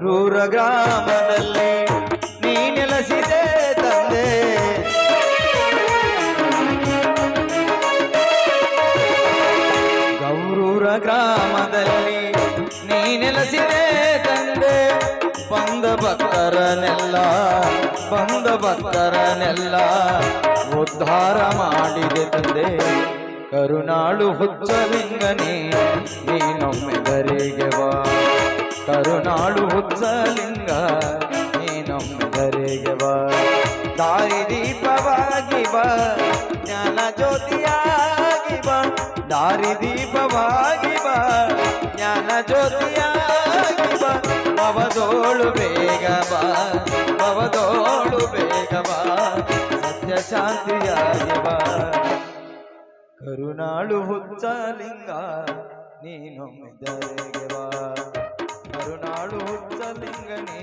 ಗೌರೂರ ಗ್ರಾಮದಲ್ಲಿ ನೀ ನೆಲೆಸಿದೆ ತಂದೆ. ಗೌರೂರ ಗ್ರಾಮದಲ್ಲಿ ನೀ ನೆಲೆಸಿದೆ ತಂದೆ. ಬಂದ ಭಕ್ತರನೆಲ್ಲ ಉದ್ಧಾರ ಮಾಡಿದೆ ತಂದೆ. ಕರುಣಾಳು ಹುಚ್ಚಲಿಂಗನೇ ನೀನೊಮ್ಮೆ ಧರೆಗೆ ಬಾ. ಕರುಣಾಳು ಹುಚ್ಚಲಿಂಗ ನೀನೊಮ್ಮೆ ಧರೆಗೆ ಬಾ. ದಾರಿ ದೀಪವಾಗಿ ಬಾ, ಜ್ಞಾನ ಜ್ಯೋತಿಯಾಗಿ ಬಾ. ದಾರಿ ದೀಪವಾಗಿ ಬಾ, ಜ್ಞಾನ ಜ್ಯೋತಿಯಾಗಿ ಬಾ. ಭವದೋಳು ಬೇಗ ಬಾ, ಭವದೋಳು ಬೇಗ ಬಾ. ಸತ್ಯ ಶಾಂತಿಯಾಗಿ ಬಾ. ಕರುಣಾಳು ಹುಚ್ಚಲಿಂಗ ನೀನೊಮ್ಮೆ ಧರೆಗೆ ಬಾ. ಕರುಣಾಳು ಹುಚ್ಚಲಿಂಗ ನೀ